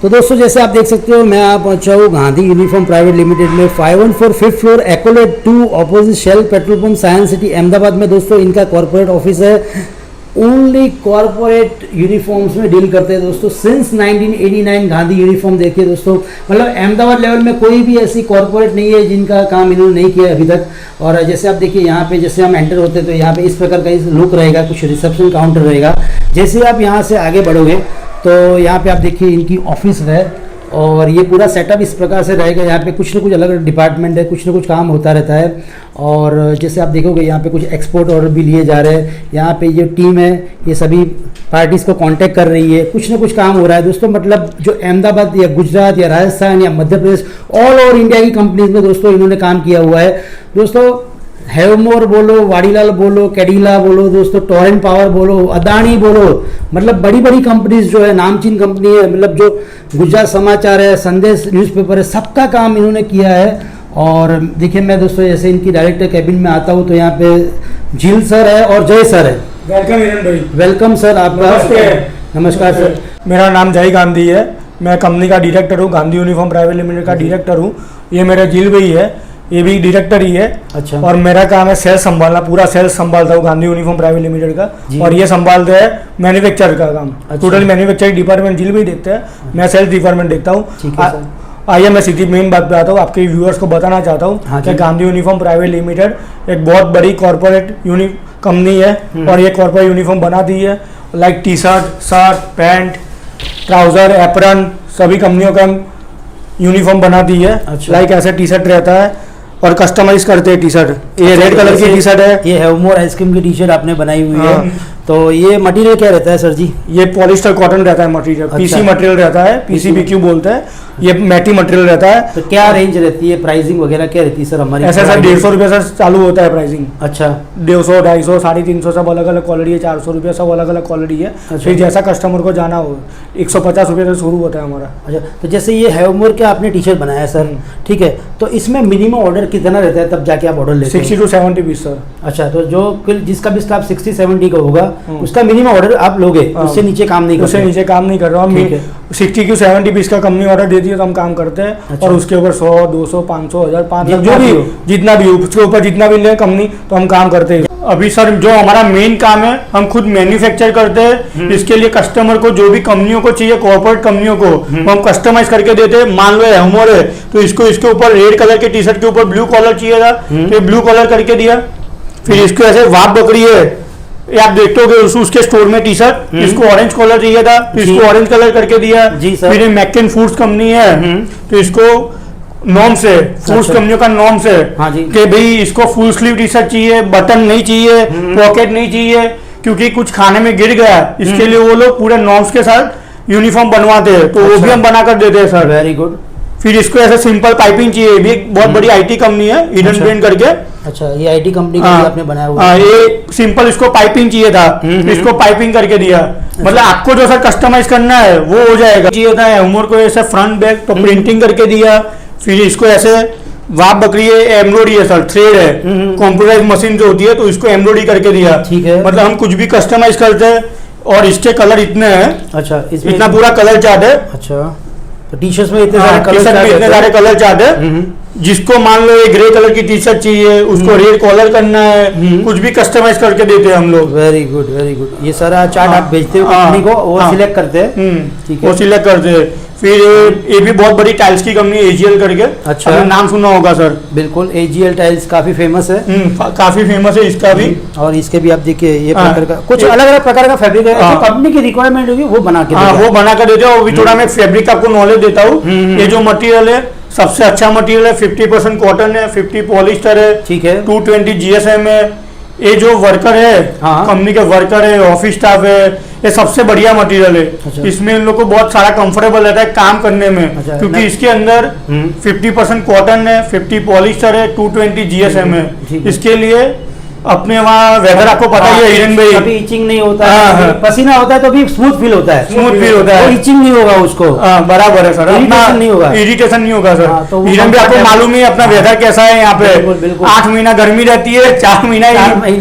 तो दोस्तों जैसे आप देख सकते हो मैं आप पहुंचा हूँ गांधी यूनिफॉर्म प्राइवेट लिमिटेड में 514 5th फ्लोर एक्कोलेट 2 opposite Shell petrol pump Science City Ahmedabad में। दोस्तों इनका कॉर्पोरेट ऑफिस है। ओनली कॉर्पोरेट यूनिफॉर्म्स में डील करते हैं दोस्तों। सिंस 1989 गांधी यूनिफॉर्म देखिए दोस्तों, मतलब अहमदाबाद लेवल में कोई भी ऐसी कॉर्पोरेट नहीं है जिनका काम इन्होंने नहीं किया अभी तक। और जैसे आप देखिए यहाँ पे जैसे हम एंटर होते हैं तो यहाँ पे इस प्रकार का लुक रहेगा, कुछ रिसेप्शन काउंटर रहेगा। जैसे आप यहाँ से आगे बढ़ोगे तो यहाँ पे आप देखिए इनकी ऑफिस है और ये पूरा सेटअप इस प्रकार से रहेगा। यहाँ पे कुछ ना कुछ अलग अलग डिपार्टमेंट है, कुछ ना कुछ काम होता रहता है। और जैसे आप देखोगे यहाँ पे कुछ एक्सपोर्ट ऑर्डर भी लिए जा रहे हैं। यहाँ पे ये टीम है ये सभी पार्टीज़ को कांटेक्ट कर रही है, कुछ ना कुछ काम हो रहा है दोस्तों। मतलब जो अहमदाबाद या गुजरात या राजस्थान या Madhya Pradesh all over India की कंपनीज में दोस्तों इन्होंने काम किया हुआ है। दोस्तों हैवमोर बोलो, वाडीलाल बोलो, कैडिला बोलो दोस्तों, टोरेंट पावर बोलो, अदानी बोलो, मतलब बड़ी बड़ी कंपनीज जो है नामचीन कंपनी है। मतलब जो गुजरात समाचार है, संदेश न्यूज़पेपर है, सबका काम इन्होंने किया है। और देखिए मैं दोस्तों जैसे इनकी डायरेक्टर कैबिन में आता हूँ तो यहाँ पे झील सर है और जय सर है। वेलकम हिरन भाई। वेलकम सर आपका। नमस्कार सर। मेरा नाम जय गांधी है, मैं कंपनी का डायरेक्टर हूँ, गांधी यूनिफॉर्म प्राइवेट लिमिटेड का डायरेक्टर हूँ। ये मेरा झील भाई है, ये भी डायरेक्टर ही है। अच्छा। और मेरा काम है सेल्स संभालना, पूरा सेल्स संभालता हूँ गांधी यूनिफॉर्म प्राइवेट लिमिटेड का। और ये संभालते हैं मैन्युफैक्चर का काम। अच्छा। टोटल मैन्युफैक्चरिंग डिपार्टमेंट झील भाई देखते हैं, मैं सेल्स डिपार्टमेंट देखता हूँ। आइए मैं सीधी मेन बात पे आता हूँ, आपके व्यूअर्स को बताना चाहता हूँ कि गांधी यूनिफॉर्म प्राइवेट लिमिटेड एक बहुत बड़ी कॉर्पोरेट कंपनी है। और ये कॉर्पोरेट यूनिफॉर्म बनाती है, like T shirt, shirt, pant, trouser, apron, सभी कंपनियों का यूनिफॉर्म बनाती है। अच्छा। लाइक ऐसे टी शर्ट रहता है और कस्टमाइज करते हैं टी शर्ट। ये रेड कलर की टी शर्ट है, ये हैवमोर आइसक्रीम की टी शर्ट आपने बनाई हुई है। तो ये मटेरियल क्या रहता है सर जी? ये पॉलिस्टर कॉटन रहता है मटेरियल। अच्छा। पीसी मटेरियल रहता है, पीसीबीक्यू बोलते हैं। ये मैटी मटेरियल रहता है। तो क्या रेंज रहती है, प्राइसिंग वगैरह क्या रहती है सर हमारी? ऐसा सर 150 रुपये से चालू होता है प्राइसिंग। अच्छा। 150, 250, 350 सब अलग अलग क्वालिटी है, 400 रुपये सब अलग अलग क्वालिटी है। अच्छा। फिर जैसा कस्टमर को जाना हो 150 रुपये से शुरू होता है हमारा। अच्छा, तो जैसे ये हैवमोर का आपने टी शर्ट बनाया सर, ठीक है, तो इसमें मिनिमम ऑर्डर कितना रहता है तब जाके आप ऑर्डर लेते हैं? 60 to 70 पीस सर। अच्छा, तो जो जिसका भी स्टाफ 60-70 का होगा उसका मिनिमम ऑर्डर आप लोगे, उससे नीचे काम नहीं करते? उससे नीचे काम नहीं कर रहा हूँ। 60 to 70 पीस का कंपनी ऑर्डर देती है तो हम काम करते हैं। अच्छा। और उसके ऊपर 100, 200, 500, 1000, 5 लाख जो भी जितना भी उसके ऊपर जितना भी ले कंपनी तो हम काम करते हैं। अभी सर जो हमारा मेन काम है हम खुद मैन्युफैक्चर करते हैं। इसके लिए कस्टमर को जो भी कंपनियों को चाहिए, कॉर्पोरेट कंपनियों को हम कस्टमाइज करके देते हैं। मान लो हैवमोर है तो इसको इसके ऊपर रेड कलर के टी शर्ट के ऊपर ब्लू कलर चाहिए था तो ब्लू कलर करके दिया। फिर इसको ऐसे वाप बकरी है, आप देखते हो उसके स्टोर में टी शर्ट, इसको ऑरेंज कलर चाहिए था तो इसको ऑरेंज कलर करके दिया। फिर ये मैककेन फूड्स कंपनी है तो इसको नॉर्म्स है, फूड्स कंपनियों का नॉर्म्स है कि भाई इसको फुल स्लीव टी शर्ट चाहिए, बटन नहीं चाहिए, पॉकेट नहीं चाहिए, क्योंकि कुछ खाने में गिर गया इसके लिए वो लोग पूरे नॉर्म्स के साथ यूनिफॉर्म बनवाते हैं तो वो भी हम बना कर देते हैं सर। Very good. फिर इसको ऐसे सिंपल पाइपिंग चाहिए, भी एक बहुत बड़ी आईटी कंपनी है हिडन ब्रेन करके। अच्छा, ये आईटी कंपनी का आपने बनाया हुआ है? ये सिंपल इसको पाइपिंग चाहिए था, इसको पाइपिंग करके दिया। मतलब आपको जो सर कस्टमाइज करना है वो हो जाएगा। चाहिए था हैवमोर को ऐसे फ्रंट बैक तो प्रिंटिंग करके दिया। फिर इसको ऐसे वाप बकरी है, एम्ब्रॉयडरी है सर, थ्रेड है, कंप्यूटराइज मशीन जो होती है तो इसको एम्ब्रॉयडरी करके दिया। ठीक है। मतलब हम कुछ भी कस्टमाइज करते हैं और इसके कलर इतने हैं। अच्छा, इतना पूरा कलर चार्ट है। अच्छा, तो टी शर्ट में इतने सारे कलर चार्ट है। जिसको मान लो ये ग्रे कलर की टी शर्ट चाहिए उसको रेड कॉलर करना है, कुछ भी कस्टमाइज करके देते हैं हम लोग। Very good, very good. ये सारा चार्ट आप भेजते हो कंपनी को, वो सिलेक्ट करते हैं? ठीक है, वो सिलेक्ट करते हैं। फिर ये भी बहुत बड़ी टाइल्स की कंपनी एजीएल करके। अच्छा, आपने नाम सुना होगा सर? बिल्कुल, एजीएल टाइल्स काफी फेमस है। काफी फेमस है इसका भी। और इसके भी आप देखिए ये प्रकार का कुछ अलग अलग प्रकार का फैब्रिक है, जो कंपनी की रिक्वायरमेंट होगी वो बना के वो बना कर देते हो। अभी थोड़ा मैं फैब्रिक का आपको नॉलेज देता हूँ। ये जो मटेरियल है सबसे अच्छा मटेरियल है, 50% कॉटन है, 50 पॉलिस्टर है, ठीक है, 220 जीएसएम है। ये जो वर्कर है कंपनी के वर्कर है, ऑफिस स्टाफ है, ये सबसे बढ़िया मटेरियल है। अच्छा। इसमें इन लोग को बहुत सारा कंफर्टेबल रहता है काम करने में। अच्छा। क्योंकि इसके अंदर 50% कॉटन है, 50 पॉलिस्टर है, 220 जीएसएम है। इसके लिए अपने वहाँ वेदर आपको पता ही है हिरन भाई, कभी इचिंग नहीं होता है, हाँ, कभी हाँ। पसीना होता है तो भी स्मूथ फील होता है, स्मूथ फील होता है, इचिंग नहीं होगा उसको। बराबर है सर, इरिटेशन नहीं होगा, इरिटेशन नहीं होगा हाँ, सर। तो हिरन भी आपको मालूम ही है अपना वेदर कैसा है यहाँ पे, बिल्कुल, बिल्कुल। 8 महीना गर्मी रहती है, 4 महीना ठंडी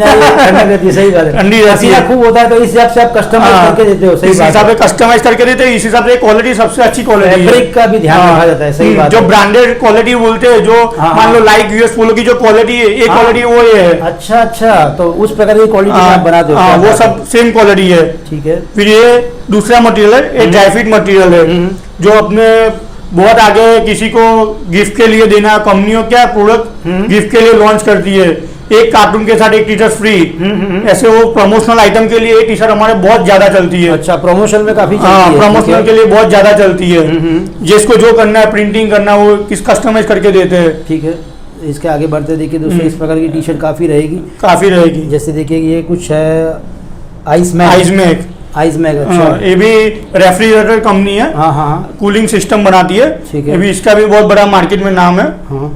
रहती है, सही बात है, ठंडी रहती पसीना है, खूब होता है, तो इस हिसाब से आप कस्टमाइज करके देते हो, सही इस बात हिसाब है। से कस्टमाइज करके देते हैं, इस हिसाब से क्वालिटी सबसे अच्छी क्वालिटी है, फैब्रिक का भी ध्यान रखा जाता है, सही बात जो है। ब्रांडेड क्वालिटी बोलते हैं, जो हाँ, मान लो हाँ। लाइक यूएस पोलो की जो क्वालिटी है, एक हाँ। क्वालिटी वो ये है। अच्छा अच्छा, तो उस प्रकार की क्वालिटी आप बनाते हो? हाँ, क्या वो बात है। सब सेम क्वालिटी है। ठीक है। फिर ये दूसरा मटेरियल है, ये ड्राई फिट मटेरियल है, जो अपने बहुत आगे किसी को गिफ्ट के लिए देना, कंपनियों क्या प्रोडक्ट गिफ्ट के लिए लॉन्च करती है, एक कार्टून के साथ एक टी शर्ट फ्री, ऐसे वो प्रमोशनल आइटम के लिए ये टी शर्ट हमारे बहुत ज्यादा चलती है। अच्छा, प्रमोशन में काफी चलती हाँ, है, प्रमोशनल ठीक के है। लिए बहुत ज्यादा चलती है, जिसको जो करना है, प्रिंटिंग करना है, वो किस कस्टमाइज करके देते हैं। ठीक है, इसके आगे बढ़ते देखिए दोस्तों, इस प्रकार की टी शर्ट काफी रहेगी, काफी रहेगी। जैसे देखिए ये कुछ है आइस मैग, आइस मैग, अच्छा, ये भी रेफ्रिजरेटर कंपनी है, हाँ हाँ कूलिंग सिस्टम बनाती है, ठीक है। ये भी इसका भी बहुत बड़ा मार्केट में नाम है। हाँ।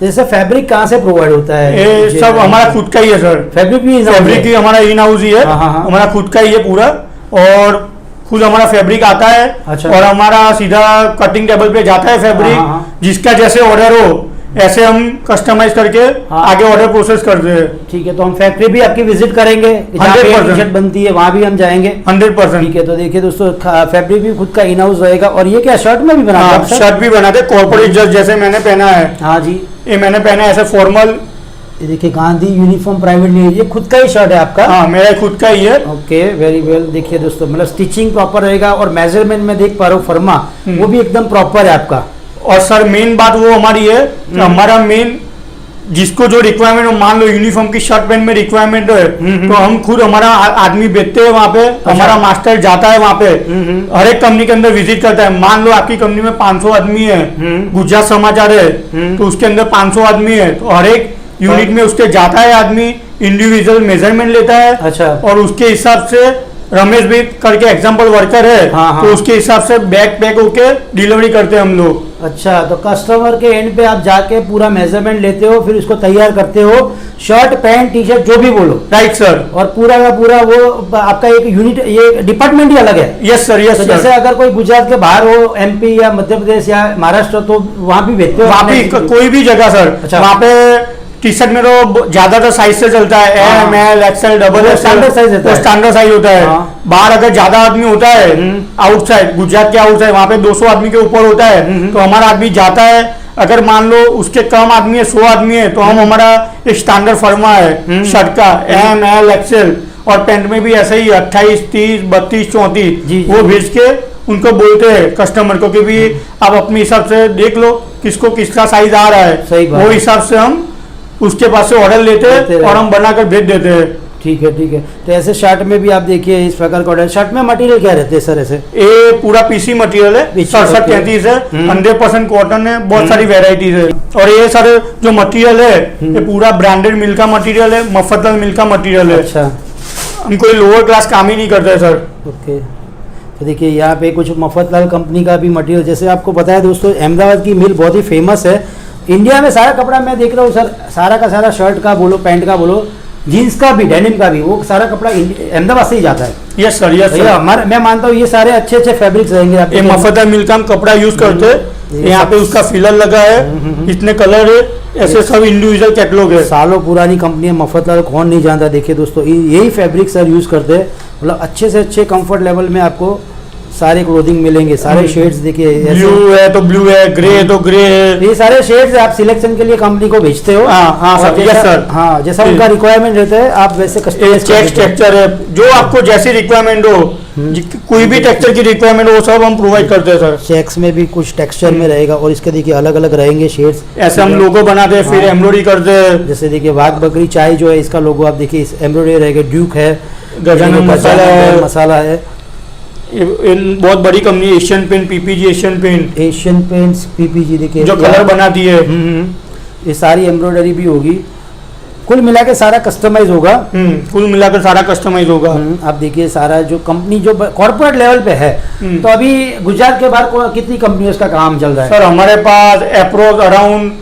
तो जैसे फैब्रिक कहाँ से प्रोवाइड होता है? ये सब हमारा खुद का ही है सर, फैब्रिक भी फैब्रिक ही हमारा इन हाउस ही है, हाँ, हाँ, हाँ। हमारा खुद का ही है पूरा, और खुद हमारा फैब्रिक आता है, अच्छा। और हमारा सीधा कटिंग टेबल पे जाता है फैब्रिक, हाँ, हाँ। जिसका जैसे ऑर्डर हो ऐसे हम कस्टमाइज करके हाँ। आगे ऑर्डर प्रोसेस करते हैं। ठीक है, तो हम फैक्ट्री भी आपकी विजिट करेंगे, जहाँ पे 100% टी शर्ट बनती है वहाँ भी हम जाएंगे। 100%। ठीक है, तो देखिए दोस्तों, फैब्रिक भी खुद का इन हाउस रहेगा। और ये क्या शर्ट में भी बनाते हैं हाँ, आप सर? शर्ट भी बनाते, कॉर्पोरेट ड्रेस जैसे मैंने पहना है, हाँ जी, ये मैंने पहना है ऐसे फॉर्मल। ये देखिए गांधी यूनिफॉर्म प्राइवेट लिमिटेड, ये खुद का ही शर्ट है आपका? हाँ, मेरा खुद का ही है। Okay, very well. देखिए दोस्तों, मतलब स्टिचिंग प्रॉपर रहेगा, और मेजरमेंट में देख पा रहा हूँ फर्मा, वो भी एकदम प्रॉपर है आपका। और सर मेन बात वो हमारी है कि हमारा मेन जिसको जो रिक्वायरमेंट हो, मान लो यूनिफॉर्म की शर्ट पैंट में रिक्वायरमेंट है, तो हम खुद हमारा आदमी बेचते हैं वहाँ पे, हमारा मास्टर जाता है वहाँ पे, हर एक कंपनी के अंदर विजिट करता है। मान लो आपकी कंपनी में 500 आदमी है, गुजरात समाचार है, तो उसके अंदर 500 आदमी है, तो हर एक यूनिट में उसके जाता है आदमी, इंडिविजुअल मेजरमेंट लेता है, अच्छा। और उसके हिसाब से रमेश भी करके एग्जाम्पल वर्कर है, हाँ, हाँ। तो उसके हिसाब से बैग पैक होके डिलीवरी करते हैं हम लोग। अच्छा, तो कस्टमर के एंड पे आप जाके पूरा मेजरमेंट लेते हो, फिर उसको तैयार करते हो, शर्ट पैंट टी शर्ट जो भी बोलो, राइट सर। और पूरा का पूरा वो आपका एक यूनिट, ये डिपार्टमेंट ही अलग है। यस सर, यस तो सर। जैसे अगर कोई गुजरात के बाहर हो, एमपी या मध्य प्रदेश या महाराष्ट्र, तो वहाँ भी भेजते हो? वहाँ पे कोई भी जगह सर, अच्छा। वहाँ पे टी शर्ट में तो ज्यादातर साइज से चलता है, हाँ। एम एल एक्सएल डबल वो standard size होता है। स्टैंडर्ड साइज होता है। हाँ। बाहर अगर ज्यादा आदमी होता है, आउटसाइड गुजरात के आउटसाइड, वहाँ पे 200 आदमी के ऊपर होता है, तो हमारा आदमी जाता है। अगर मान लो उसके कम आदमी है, 100 आदमी है, तो हम हमारा एक स्टैंडर्ड फर्मा है शर्ट का, एम एल एक्सएल, और पैंट में भी ऐसे ही 28 30 32 34, जी। वो भेज के उनको बोलते हैं कस्टमर को कि भी आप अपने हिसाब से देख लो किसको किसका साइज आ रहा है, सही बात वो है। हिसाब से हम उसके पास से ऑर्डर लेते लेते हैं हैं। और हम बनाकर भेज देते हैं। ठीक है, ठीक है। तो ऐसे शर्ट में भी आप देखिए इस प्रकार का ऑर्डर, शर्ट में मटेरियल क्या रहते हैं सर ऐसे? ये पूरा पीसी मटेरियल है, पीसी 67 मटेरियल। 33 है, 100% कॉटन है, बहुत सारी वेराइटीज है। और ये सर जो मटेरियल है, ये पूरा ब्रांडेड मिल का मटेरियल है, मफतलाल मिल का मटेरियल है। अच्छा, हम कोई लोअर क्लास काम ही नहीं करते सर। ओके। तो देखिए यहाँ पे कुछ मफतलाल कंपनी का भी मटेरियल, जैसे आपको पता है दोस्तों, अहमदाबाद की मिल बहुत ही फेमस है। इंडिया में सारा कपड़ा मैं देख रहा हूँ सर, सारा का सारा शर्ट का बोलो, पैंट का बोलो, जीन्स का भी, डेनिम का भी, वो सारा कपड़ा अहमदाबाद से ही जाता है। यस सर, यस भैया सर। हमारे, मैं मानता हूँ ये सारे अच्छे अच्छे फैब्रिक्स रहेंगे आपके। ये मफतलाल मिल का हम कपड़ा यूज करते हैं, यहाँ पे उसका फिलर लगा है, इतने कलर है, ऐसे सब इंडिविजुअल कैटलॉग है। सालों पुरानी कंपनी है मफतलाल, कौन नहीं जानता। देखिए दोस्तों, यही फैब्रिक सर यूज करते हैं, मतलब अच्छे से अच्छे कंफर्ट लेवल में आपको सारे क्लोथिंग मिलेंगे, सारे शेड्स देखिए ऐसे। ब्लू है तो ब्लू है, ग्रे है तो ग्रे है, ये सारे शेड्स आप सिलेक्शन के लिए कंपनी को भेजते हो? हाँ और सर, जैसा- यस सर। हाँ, जैसा उनका रिक्वायरमेंट रहता है आप वैसे कस्टमाइज चेक टेक्सचर है, जो आपको जैसी रिक्वायरमेंट हो, कोई भी टेक्सचर की रिक्वायरमेंट हो, सब हम प्रोवाइड करते हैं सर। चेक्स में भी कुछ टेक्सचर में रहेगा, और इसके देखिए अलग अलग रहेंगे शेड्स। ऐसे हम लोगो बनाते हैं, फिर हाँ। एम्ब्रॉयडरी करते हैं। जैसे देखिए वाघ बकरी चाय जो है, इसका लोगो आप देखिए, इस एम्ब्रॉयडरी रहेगा, ड्यूक है, गजानन मसाला है, मसाला है, ये बहुत बड़ी कंपनी है, Asian paint, PPG Asian paint, Asian paints, PPG देखिए जो कलर बनाती है। ये सारी एम्ब्रॉयडरी भी होगी, कुल मिला के सारा कस्टमाइज होगा। कुल मिलाकर सारा कस्टमाइज होगा। आप देखिए सारा जो कंपनी जो कॉर्पोरेट लेवल पे है, तो अभी गुजरात के बाहर कितनी कंपनियों का काम चल रहा है? सर हमारे पास अप्रोक्स अराउंड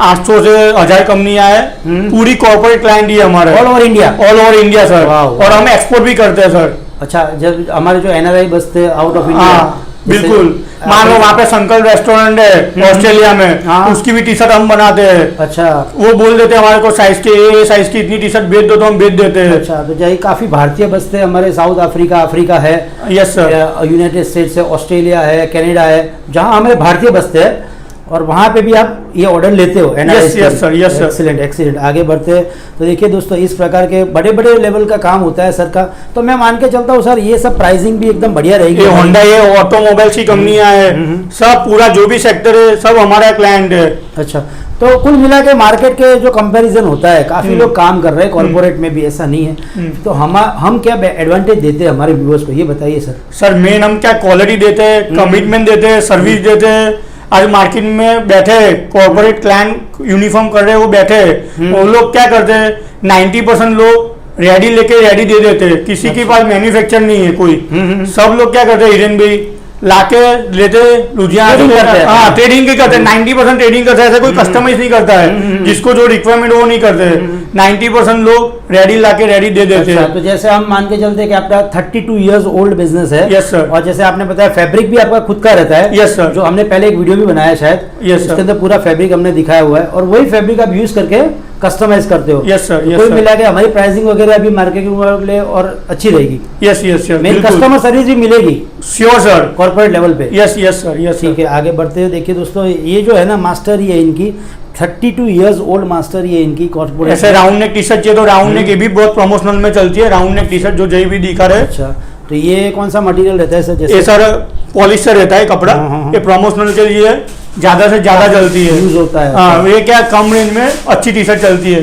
800 से 1000 कंपनियां है, पूरी कॉर्पोरेट क्लाइंट ही है हमारे, all over India. All over India sir. वाह। और हम एक्सपोर्ट भी करते हैं सर। अच्छा, जब हमारे जो NRI बसते हैं आउट ऑफ इंडिया, हाँ बिल्कुल, मान लो वहाँ पे संकल रेस्टोरेंट है ऑस्ट्रेलिया में, हाँ। उसकी भी टी शर्ट हम बनाते हैं। अच्छा वो बोल देते हैं हमारे को साइज के, ये साइज की इतनी टी शर्ट भेज दो तो हम भेज देते हैं। अच्छा, तो जय काफी भारतीय बसते हैं हमारे, साउथ अफ्रीका है, यस सर। यूनाइटेड स्टेट्स है, ऑस्ट्रेलिया है, कनाडा है, जहां हमारे भारतीय बसते हैं और वहां पे भी आप ये ऑर्डर लेते हो NRI Yes, yes, sir, yes, sir. Excellent excellent. आगे बढ़ते हैं तो देखिए दोस्तों, इस प्रकार के बड़े बड़े लेवल का काम होता है सर का। तो मैं मान के चलता हूँ सर, ये सब प्राइसिंग भी एकदम बढ़िया रहेगी। ये होंडा, ये ऑटोमोबाइल्स की कंपनियां है, सब पूरा जो भी सेक्टर है सब हमारा क्लाइंट है। अच्छा, तो कुल मिला के मार्केट के जो कंपैरिजन होता है, काफी लोग काम कर रहे हैं कॉर्पोरेट में भी, ऐसा नहीं है। तो हम क्या एडवांटेज देते हैं हमारे व्यूअर्स को, ये बताइए सर। सर मेन हम क्या क्वालिटी देते हैं, कमिटमेंट देते हैं, सर्विस देते हैं। आज मार्केट में बैठे कॉर्पोरेट क्लाइंट यूनिफॉर्म कर रहे हैं, वो बैठे वो लोग क्या करते हैं, 90% लोग रेडी लेके रेडी दे देते हैं, किसी के पास मैन्युफैक्चर नहीं है कोई। सब लोग क्या करते हैं, हिरेन भाई लाके लेते लुधियाना Trading करते हैं। हाँ ट्रेडिंग के करते हैं, 90% ट्रेडिंग करते हैं, ऐसा कोई कस्टमाइज नहीं करता है, जिसको जो रिक्वायरमेंट वो नहीं करते। 90% लोग रेडी लाके रेडी दे देते अच्छा, हैं। तो जैसे हम मान के चलते हैं कि आपका 32 इयर्स ओल्ड बिजनेस है। Yes, sir. और जैसे आपने बताया फैब्रिक भी आपका खुद का रहता है। Yes, sir. जो हमने पहले एक वीडियो भी बनाया शायद, Yes, sir. इसके अंदर पूरा फैब्रिक हमने दिखाया हुआ है और वही फैब्रिक आप यूज करके कस्टमाइज करते हो। Yes, sir. Yes, कोई sir. मिला के हमारी प्राइसिंग वगैरह अभी मार्केटिंग वाले और अच्छी रहेगी। Yes yes yes, main customer service भी मिलेगी श्योर सर। कॉर्पोरेट लेवल पे। यस यस सर, यस ठीक है, आगे बढ़ते हुए देखिए दोस्तों, ये जो है ना मास्टर, ये इनकी 32 इयर्स ओल्ड मास्टर, ये इनकी कॉर्पोरेट। ऐसे राउंड नेक टी शर्ट चाहिए तो राउंड नेक, ये भी बहुत प्रमोशनल में चलती है, राउंड नेक टी शर्ट जो जय भी दिखा रहे। अच्छा, तो ये कौन सा मटेरियल रहता है सर? ये जैसे सर पॉलिस्टर रहता है कपड़ा, हाँ। ये प्रमोशनल के लिए ज्यादा से ज्यादा चलती है, यूज होता है। हाँ ये क्या कम रेंज में अच्छी टी शर्ट चलती है।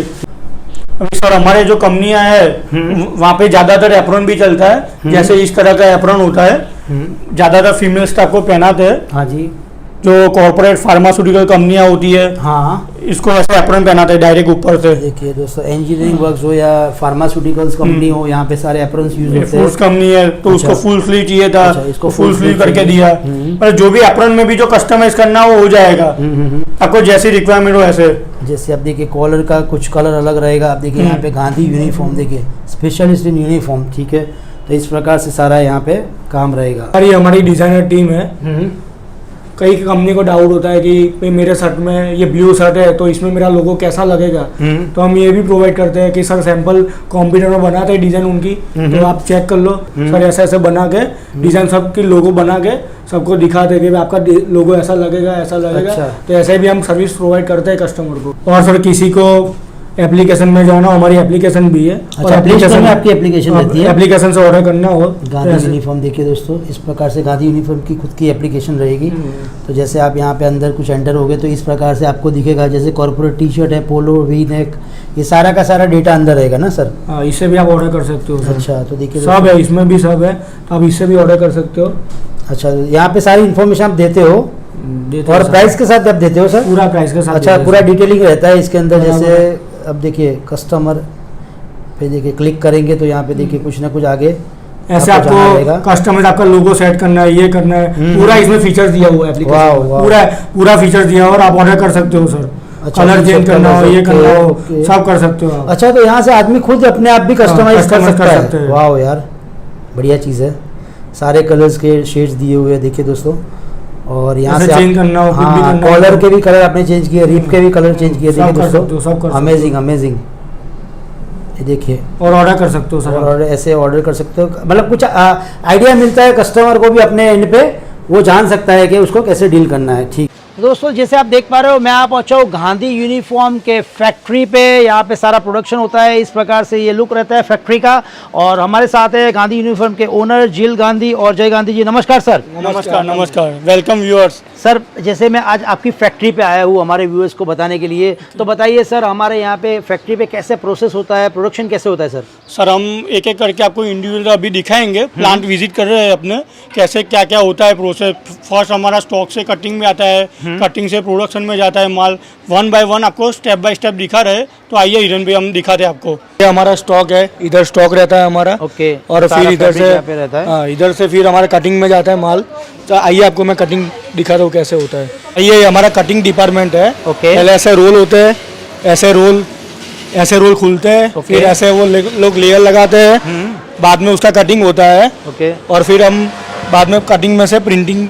अभी सर हमारे जो कंपनियां है वहाँ पे ज्यादातर एप्रॉन भी चलता है, जैसे इस तरह का एप्रॉन होता है, ज्यादातर फीमेल स्टाफ को पहनाते हैं। हाँ जी, जो कॉर्पोरेट फार्मास्यूटिकल कंपनियां होती है हाँ, इसको ऐसे एप्रॉन पहनाते हैं डायरेक्ट ऊपर से। देखिए दोस्तों, इंजीनियरिंग वर्क्स हो या फार्मास्यूटिकल्स कंपनी हो, यहाँ पे सारे एप्रॉन्स यूज होते हैं। फूड्स कंपनी है तो अच्छा। उसको फुल स्लीव चाहिए था, अच्छा, इसको फुल full स्लीव sleeve करके चाहिए। दिया। पर जो भी एप्रॉन में भी जो कस्टमाइज करना वो हो जाएगा, आपको जैसी रिक्वायरमेंट हो ऐसे। जैसे आप देखिए कॉलर का कुछ कलर अलग रहेगा। आप देखिए यहाँ पे गांधी यूनिफॉर्म, देखिए स्पेशलिस्ट इन यूनिफॉर्म, ठीक है। तो इस प्रकार से सारा यहाँ पे काम रहेगा। हमारी डिजाइनर टीम है। कई कंपनी को डाउट होता है कि भाई मेरे शर्ट में ये ब्लू शर्ट है तो इसमें मेरा लोगो कैसा लगेगा, तो हम ये भी प्रोवाइड करते हैं कि सर सैंपल कंप्यूटर में बनाते हैं डिजाइन उनकी, तो आप चेक कर लो सर, ऐसे ऐसे बना के डिजाइन सबकी लोगो बना के सबको दिखा देंगे कि आपका लोगो ऐसा लगेगा ऐसा लगेगा। अच्छा। तो ऐसे भी हम सर्विस प्रोवाइड करते हैं कस्टमर को। और सर किसी को एप्लीकेशन में जाना, हमारी एप्लीकेशन भी है। अच्छा, एप्लीकेशन में आपकी एप्लीकेशन रहती है? एप्लीकेशन से ऑर्डर करना हो गांधी यूनिफॉर्म देखिए दोस्तों, इस प्रकार से गांधी यूनिफॉर्म की खुद की एप्लीकेशन रहेगी। तो जैसे आप यहाँ पे अंदर कुछ एंटर हो गए तो इस प्रकार से आपको दिखेगा, जैसे कॉर्पोरेट टी शर्ट है, पोलो, वी नेक, ये सारा का सारा डेटा अंदर रहेगा ना सर? हाँ, इससे भी आप ऑर्डर कर सकते हो सर। अच्छा, तो देखिए सब है, इसमें भी सब है, तो आप इससे भी ऑर्डर कर सकते हो। अच्छा, यहाँ पे सारी इन्फॉर्मेशन आप देते हो और प्राइस के साथ आप देते हो सर? पूरा प्राइस के साथ। अच्छा, पूरा डिटेलिंग रहता है इसके अंदर। जैसे अब देखिए कस्टमर पे देखिए क्लिक करेंगे तो यहाँ पे देखिए कुछ ना कुछ आगे ऐसे आपको कस्टमाइज आपका लोगो सेट करना है, ये करना है, पूरा इसमें फीचर्स दिया हुआ है एप्लीकेशन, पूरा फीचर दिया हुआ और आप ऑर्डर कर सकते हो सर। अच्छा, कलर चेंज करना हो, ये करना हो, ओके। सब कर सकते हो आप। अच्छा, तो यहाँ से आदमी खुद अपने आप भी कस्टमाइज कर सकता सकते है। हैं। वाह यार, बढ़िया चीज़ है। सारे कलर्स के शेड्स दिए हुए हैं देखिए दोस्तों। और यहाँ से चेंज करना हो, कुछ भी हाँ, करना हो, कॉलर के भी कलर आपने चेंज किए, रिप के भी कलर चेंज किए, सब देखिए कर सकते हो, दोस्तों। सब कर सकते हो। अमेजिंग अमेजिंग, ये देखिए। और ऑर्डर कर सकते हो सर। और ऐसे ऑर्डर कर सकते हो, मतलब कुछ आइडिया मिलता है कस्टमर को भी अपने एंड पे, वो जान सकता है कि उसको कैसे डील करना है। ठीक दोस्तों, जैसे आप देख पा रहे हो, मैं आप पहुंचा हूँ गांधी यूनिफॉर्म के फैक्ट्री पे। यहाँ पे सारा प्रोडक्शन होता है, इस प्रकार से ये लुक रहता है फैक्ट्री का। और हमारे साथ है गांधी यूनिफॉर्म के ओनर जिल गांधी और जय गांधी जी। नमस्कार सर। नमस्कार नमस्कार, वेलकम व्यूअर्स। सर, जैसे मैं आज आपकी फैक्ट्री पे आया हूँ हमारे व्यूअर्स को बताने के लिए, तो बताइए सर, हमारे यहाँ पे फैक्ट्री पे कैसे प्रोसेस होता है, प्रोडक्शन कैसे होता है सर? सर हम एक एक करके आपको इंडिविजुअल अभी दिखाएंगे, प्लांट विजिट कर रहे हैं अपने, कैसे क्या क्या होता है प्रोसेस। फर्स्ट हमारा स्टॉक से कटिंग में आता है, कटिंग से प्रोडक्शन में जाता है माल, 1 बाय 1 आपको स्टेप बाय स्टेप दिखा रहे। तो आइए हिरन भाई हम दिखाते हैं आपको। ये हमारा स्टॉक है, इधर स्टॉक रहता है हमारा। ओके, और फिर इधर से रहता है। हाँ, इधर से फिर हमारे कटिंग में जाता है माल। तो आइए आपको मैं कटिंग दिखाता हूँ कैसे होता है। ये हमारा कटिंग डिपार्टमेंट है। ओके। पहले ऐसे रोल होते हैं, ऐसे रोल खुलते हैं, ओके। फिर ऐसे वो लोग लेयर लगाते हैं, बाद में उसका कटिंग होता है, ओके। और फिर हम बाद में कटिंग में से प्रिंटिंग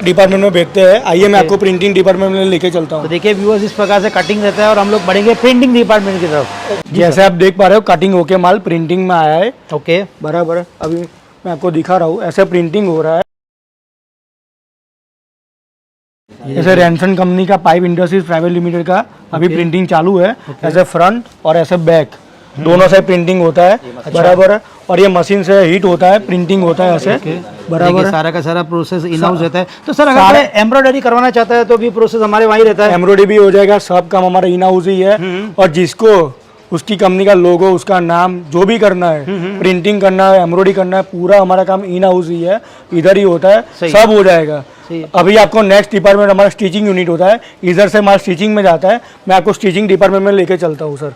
डिपार्टमेंट में भेजते हैं। आइए मैं आपको प्रिंटिंग डिपार्टमेंट में लेके चलता तो हूँ। देखिए व्यूअर्स, इस प्रकार से कटिंग रहता है और हम लोग बढ़ेंगे प्रिंटिंग डिपार्टमेंट की तरफ। जैसे आप देख पा रहे हो कटिंग होके माल प्रिंटिंग में आया है। ओके। बराबर है। अभी मैं आपको दिखा रहा हूँ, ऐसे प्रिंटिंग हो रहा है। ऐसे रैनसन कंपनी का पाइप इंडस्ट्रीज प्राइवेट लिमिटेड का अभी प्रिंटिंग चालू है। ऐसे फ्रंट और ऐसे बैक दोनों से प्रिंटिंग होता है। बराबर है। और ये मशीन से हीट होता है, प्रिंटिंग होता है ऐसे। बराबर है। सारा का सारा प्रोसेस इन हाउस रहता है। तो सर अगर एम्ब्रॉयडरी करवाना चाहता है तो भी प्रोसेस हमारे वहीं रहता है? एम्ब्रॉयडरी भी हो जाएगा, सब काम हमारा इन हाउस ही है। और जिसको उसकी कंपनी का लोगो, उसका नाम जो भी करना है, प्रिंटिंग करना है, एम्ब्रॉयडरी करना है, पूरा हमारा काम इन हाउस ही है, इधर ही होता है, सब हो जाएगा। अभी आपको नेक्स्ट डिपार्टमेंट हमारा स्टिचिंग यूनिट होता है, इधर से हमारा स्टिचिंग में जाता है। मैं आपको स्टिचिंग डिपार्टमेंट में लेके चलता हूँ सर।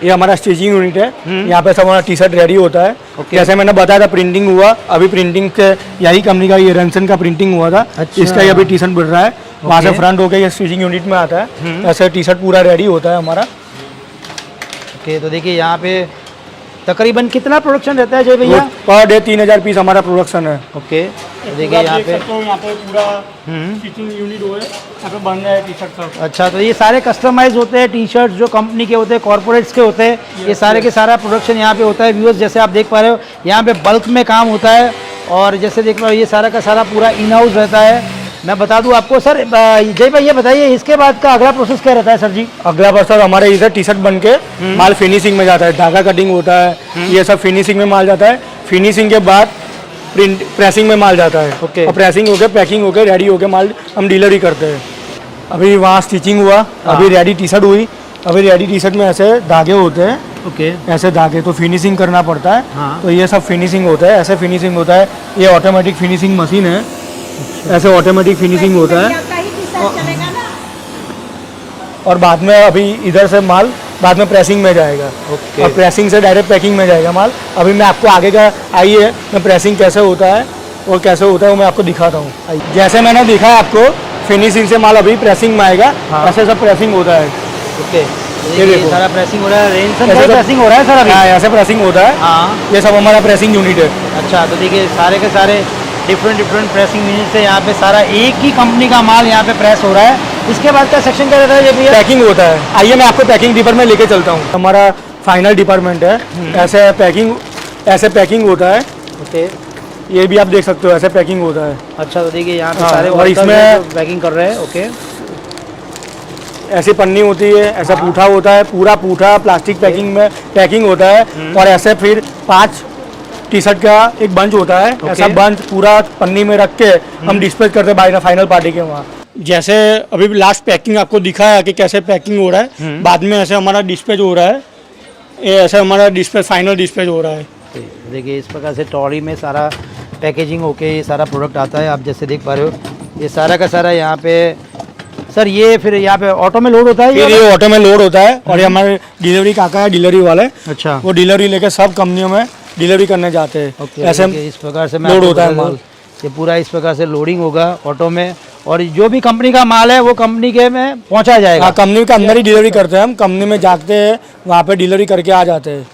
ये हमारा स्टिचिंग यूनिट है, यहाँ पे सब हमारा टी शर्ट रेडी होता है। जैसे मैंने बताया था प्रिंटिंग हुआ, अभी प्रिंटिंग से यही कंपनी का ये रैनसन का प्रिंटिंग हुआ था। इसका ही अभी टी शर्ट बन रहा है, वहाँ से फ्रंट होकर ये स्टिचिंग यूनिट में आता है। ऐसे टी शर्ट पूरा रेडी होता है हमारा। ओके। तो देखिए यहाँ पे तकरीबन कितना प्रोडक्शन रहता है जय भैया? पर डे 3000 पीस हमारा प्रोडक्शन है। ओके। तो देखिए यहाँ पे पूरा स्टिचिंग यूनिट हुआ है, यहाँ पे बन रहा है टी शर्ट सब। अच्छा, तो ये सारे कस्टमाइज होते हैं टी शर्ट जो कंपनी के होते हैं, कॉर्पोरेट्स के होते हैं, ये सारे के सारा प्रोडक्शन यहाँ पे होता है। व्यूअर्स जैसे आप देख पा रहे हो यहाँ पे बल्क में काम होता है और जैसे देख पा रहे हो ये सारा का सारा पूरा इन हाउस रहता है। मैं बता दूं आपको सर, जय भाई ये बताइए इसके बाद का अगला प्रोसेस क्या रहता है सर जी? अगला बार सर हमारे इधर टी शर्ट बन के माल फिनिशिंग में जाता है, धागा कटिंग होता है, ये सब फिनिशिंग में माल जाता है। फिनिशिंग के बाद प्रेसिंग में माल जाता है। ओके। और प्रेसिंग होके पैकिंग होके रेडी होके माल हम डिलीवरी करते हैं। अभी वहाँ स्टिचिंग हुआ, अभी रेडी टी शर्ट हुई। अभी रेडी टी शर्ट में ऐसे धागे होते हैं। ओके। ऐसे धागे तो फिनिशिंग करना पड़ता है। हाँ। तो ये सब फिनिशिंग होता है, ऐसे फिनिशिंग होता है। ये ऑटोमेटिक फिनिशिंग मशीन है, ऐसे ऑटोमेटिक फिनिशिंग होता है। और बाद में अभी इधर से माल बाद में प्रेसिंग में जाएगा। ओके। और प्रेसिंग से डायरेक्ट पैकिंग में जाएगा माल। अभी मैं आपको आगे का आइए, मैं प्रेसिंग कैसे होता है और कैसे होता है वो मैं आपको दिखाता हूँ। जैसे मैंने दिखा आपको फिनिशिंग से माल अभी प्रेसिंग में आएगा। हाँ। ऐसे सब प्रेसिंग होता है। ओके। ये देखो सारा प्रेसिंग हो रहा है, रेनसन ऐसे का सब- प्रेसिंग हो रहा है सर अभी? हाँ, ऐसे प्रेसिंग होता है। हाँ। ये सब हमारा प्रेसिंग यूनिट है। अच्छा, तो देखिए सारे के सारे डिफरेंट प्रेसिंग यूनिट से यहाँ पे सारा एक ही कंपनी का माल यहाँ पे प्रेस हो रहा है। इसके बाद का सेक्शन क्या रहता है ये भैया? पैकिंग होता है। आइए मैं आपको पैकिंग डिपार्टमेंट लेके चलता हूँ। हमारा फाइनल डिपार्टमेंट है। ऐसे पैकिंग होता है। ओके। ये भी आप देख सकते हो, ऐसे पैकिंग होता है। अच्छा, तो देखिए यहाँ पे हाँ, सारे और वर्कर्स इसमें- हैं जो पैकिंग कर रहे हैं। ओके। ऐसी पन्नी होती है, ऐसा पूठा होता है, पूरा पूठा प्लास्टिक पैकिंग में पैकिंग होता है। और ऐसे फिर 5 टी शर्ट का एक बंच होता है। ऐसा बंच पूरा पन्नी में रख के हम डिस्पैच करते हैं फाइनल पार्टी के वहाँ। जैसे अभी लास्ट पैकिंग आपको दिखाया कि कैसे पैकिंग हो रहा है, बाद में ऐसे हमारा डिस्पैच हो रहा है। ये ऐसे हमारा डिस्पैच फाइनल डिस्पैच हो रहा है। देखिए इस प्रकार से ट्रॉली में सारा पैकेजिंग होके ये सारा प्रोडक्ट आता है। आप जैसे देख पा रहे हो ये सारा का सारा यहाँ पे सर, ये फिर यहाँ पे ऑटो में लोड होता है? फिर ये ऑटो में लोड होता है। और ये हमारे डिलीवरी काका है, डिलीवरी वाले। अच्छा। वो डिलीवरी लेके सब कंपनियों में डिलीवरी करने जाते हैं। ओके। ऐसे देखिए, इस प्रकार से मैं लोड आपको होता है बता दूं, माल। ये पूरा इस प्रकार से लोडिंग होगा ऑटो में और जो भी कंपनी का माल है वो कंपनी के में पहुंचा जाएगा। हाँ, कंपनी के अंदर ही डिलीवरी करते हैं हम। कंपनी में जाते हैं, वहाँ पे डिलीवरी करके आ जाते हैं।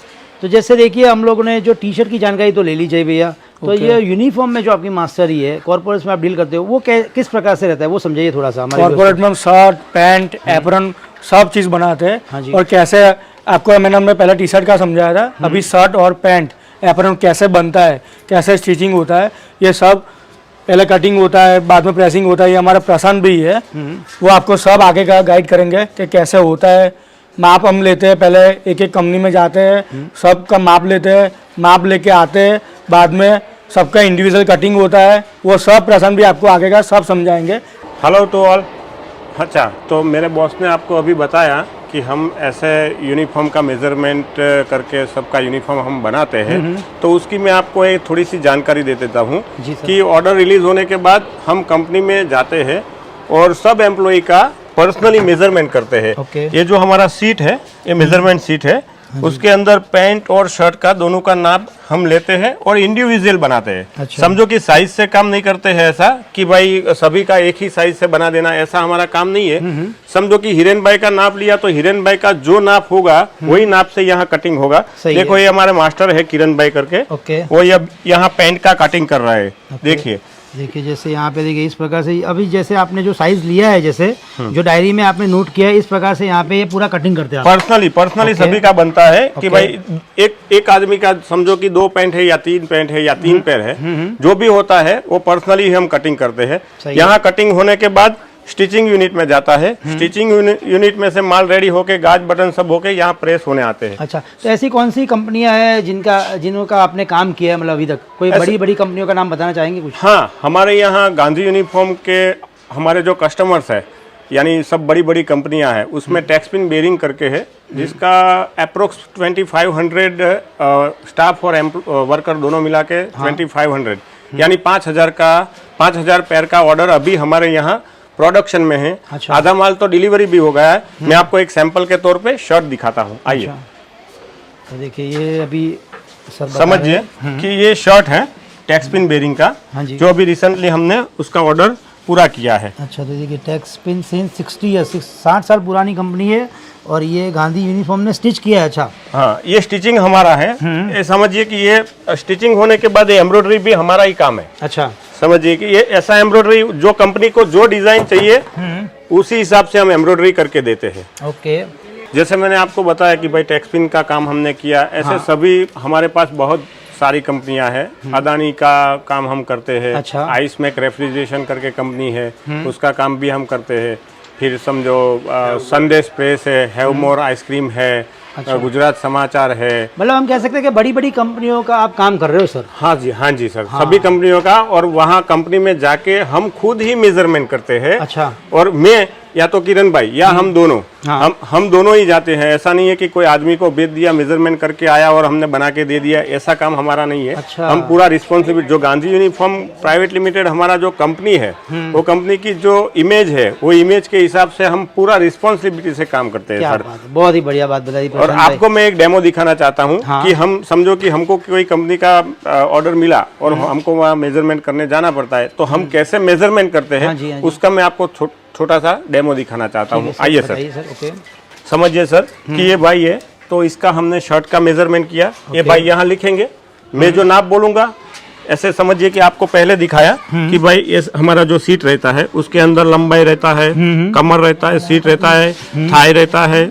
तो जैसे देखिए हम लोगों ने जो टी शर्ट की जानकारी तो ले ली चाहिए भैया, तो ये यूनिफॉर्म में जो आपकी मास्टरी है, कॉर्पोरेट्स में आप डील करते हो, वो किस प्रकार से रहता है वो समझाइए थोड़ा सा हमारे। कॉर्पोरेट में हम शर्ट, पैंट, एप्रन सब चीज़ बनाते हाँ जी। हैं। और कैसे आपको मैंने पहले टी शर्ट का समझाया था, अभी शर्ट और पैंट एप्रन कैसे बनता है, कैसे स्टिचिंग होता है, ये सब पहले कटिंग होता है, बाद में प्रेसिंग होता है। ये हमारा प्रशांत भी है, वो आपको सब आगे का गाइड करेंगे कि कैसे होता है। माप हम लेते हैं, पहले एक एक कंपनी में जाते हैं, सबका माप लेते हैं, माप लेके आते हैं, बाद में सबका इंडिविजुअल कटिंग होता है। वो सब प्रशांत भी आपको आगे का सब समझाएंगे। Hello to all. अच्छा, तो मेरे बॉस ने आपको अभी बताया कि हम ऐसे यूनिफॉर्म का मेजरमेंट करके सबका यूनिफॉर्म हम बनाते हैं। तो उसकी मैं आपको एक थोड़ी सी जानकारी दे देता हूँ कि ऑर्डर रिलीज होने के बाद हम कंपनी में जाते हैं और सब एम्प्लॉय का पर्सनली मेजरमेंट करते हैं। ओके। ये जो हमारा सीट है, ये मेजरमेंट सीट है। उसके अंदर पैंट और शर्ट का दोनों का नाप हम लेते हैं और इंडिविजुअल बनाते हैं। अच्छा। समझो कि साइज से काम नहीं करते हैं ऐसा कि भाई सभी का एक ही साइज से बना देना, ऐसा हमारा काम नहीं है। समझो कि हिरेन भाई का नाप लिया तो हिरेन भाई का जो नाप होगा वही नाप से यहाँ कटिंग होगा। सही देखो है। ये हमारे मास्टर है किरण भाई करके, ओके। वो यहाँ पैंट का कटिंग कर रहा है। देखिए देखिए जैसे यहाँ पे देखिए इस प्रकार से अभी जैसे आपने जो साइज लिया है, जैसे जो डायरी में आपने नोट किया है, इस प्रकार से यहाँ पे ये पूरा कटिंग करते हैं आप। Personally okay. सभी का बनता है कि ओके। भाई एक आदमी का समझो कि 2 पैंट है या 3 पैंट है या 3 पैर है, जो भी होता है वो पर्सनली हम कटिंग करते हैं। सही यहाँ कटिंग होने के बाद स्टिचिंग यूनिट में जाता है। स्टिचिंग यूनिट में से माल रेडी होके गाज बटन सब होके यहाँ प्रेस होने आते हैं। अच्छा, तो ऐसी कौन सी कंपनियां हैं जिनका आपने काम किया है, मतलब अभी तक कोई बड़ी कंपनियों का नाम बताना चाहेंगे कुछ? हाँ, हमारे यहाँ गांधी यूनिफॉर्म के हमारे जो कस्टमर्स है यानी सब बड़ी बड़ी कंपनियां हैं, उसमें टैक्सपिन बेरिंग करके है जिसका अप्रोक्स 2500 स्टाफ और वर्कर दोनों मिला के 2500 यानी 5000 पैर का ऑर्डर अभी हमारे यहाँ प्रोडक्शन में है। अच्छा। आधा माल तो डिलीवरी भी हो गया है। मैं आपको एक सैंपल के तौर पे शर्ट दिखाता हूँ, आइए। अच्छा। तो देखिए ये अभी सर बता समझिए रहे हैं। कि ये शर्ट है टैक्सपिन बेरिंग का, हाँ जी। जो अभी रिसेंटली हमने उसका ऑर्डर पूरा किया है। अच्छा, तो देखिए टैक्सपिन सिंस 60 साल पुरानी कंपनी है और ये गांधी यूनिफॉर्म ने स्टिच किया है। अच्छा, हाँ, ये स्टिचिंग हमारा है। ये समझिए कि ये स्टिचिंग होने के बाद ये एम्ब्रॉयडरी भी हमारा ही काम है। अच्छा, समझिए कि ये ऐसा एम्ब्रॉयडरी जो कंपनी को जो डिजाइन चाहिए उसी हिसाब से हम एम्ब्रॉयडरी करके देते हैं। ओके। जैसे मैंने आपको बताया कि भाई टैक्सपिन का काम हमने किया, ऐसे सभी हमारे पास बहुत सारी कंपनियां हैं। अदानी का काम हम करते हैं। अच्छा। आइसमैक रेफ्रिजरेशन करके कंपनी है, उसका काम भी हम करते हैं। फिर समझो संदेश प्रेस है, हैवमोर आइसक्रीम है, गुजरात समाचार है। मतलब हम कह सकते हैं कि बड़ी बड़ी कंपनियों का आप काम कर रहे हो सर? हाँ जी सर, सभी कंपनियों का। और वहाँ कंपनी में जाके हम खुद ही मेजरमेंट करते हैं। अच्छा। और मैं या तो किरण भाई या हम दोनों, हम दोनों ही जाते हैं। ऐसा नहीं है कि कोई आदमी को भेज दिया, मेजरमेंट करके आया और हमने बना के दे दिया, ऐसा काम हमारा नहीं है। अच्छा। हम पूरा रिस्पॉन्सिबिलिटी, जो गांधी यूनिफॉर्म प्राइवेट लिमिटेड हमारा जो कंपनी है, वो कंपनी की जो इमेज है वो इमेज के हिसाब से हम पूरा रिस्पॉन्सिबिलिटी से काम करते हैं क्या सर। बात है, बहुत ही बढ़िया बात बताई। और आपको मैं एक डेमो दिखाना चाहता हूँ कि हम समझो कि हमको कोई कंपनी का ऑर्डर मिला और हमको वहाँ मेजरमेंट करने जाना पड़ता है, तो हम कैसे मेजरमेंट करते हैं उसका मैं आपको छोटा सा डेमो दिखाना चाहता हूँ। आइए सर। ओके। समझिए सर कि ये भाई है, तो इसका हमने शर्ट का मेजरमेंट किया। ये भाई यहाँ लिखेंगे, मैं जो नाप बोलूंगा ऐसे समझिए कि आपको पहले दिखाया कि भाई ये हमारा जो सीट रहता है उसके अंदर लंबाई रहता है, कमर रहता है, सीट रहता है, थाई रहता है,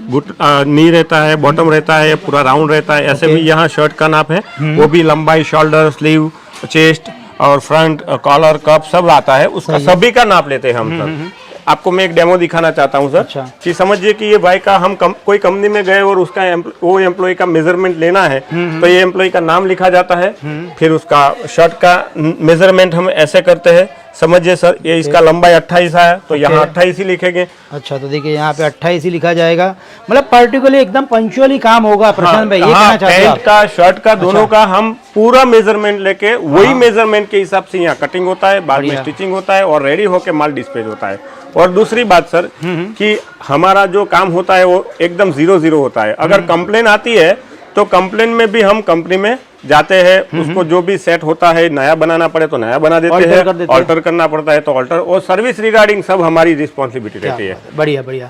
नी रहता है, बॉटम रहता है, पूरा राउंड रहता है। ऐसे भी यहाँ शर्ट का नाप है, वो भी लंबाई, शोल्डर, स्लीव, चेस्ट और फ्रंट, कॉलर, कप सब आता है। उसका सभी का नाप लेते हैं हम सर। आपको मैं एक डेमो दिखाना चाहता हूं सर। अच्छा। कि समझिए कि ये भाई का हम कोई कंपनी में गए और उसका वो एम्प्लॉय का मेजरमेंट लेना है, तो ये एम्प्लॉय का नाम लिखा जाता है। फिर उसका शर्ट का मेजरमेंट हम ऐसे करते हैं। समझिए सर, ये इसका लंबाई 28 है, तो यहाँ 28 ही लिखेंगे। अच्छा, तो देखिए यहाँ पे 28 ही लिखा जाएगा। मतलब पर्टिकुलरली एकदम पंक्चुअली काम होगा प्रशांत भाई, ये कहना चाहते हैं आप? पैंट का, शर्ट का, दोनों का हम पूरा मेजरमेंट लेके वही मेजरमेंट के हिसाब से यहाँ कटिंग होता है, बाद में स्टिचिंग होता है और रेडी होके माल डिस्पैच होता है। और दूसरी बात सर कि हमारा जो काम होता है वो एकदम 0-0 होता है। अगर कंप्लेन आती है तो कंप्लेन में भी हम कंपनी में जाते हैं, उसको जो भी सेट होता है, नया बनाना पड़े तो नया बना देते हैं, ऑल्टर करना पड़ता है तो ऑल्टर, और सर्विस रिगार्डिंग सब हमारी रिस्पॉन्सिबिलिटी रहती है। बढ़िया बढ़िया।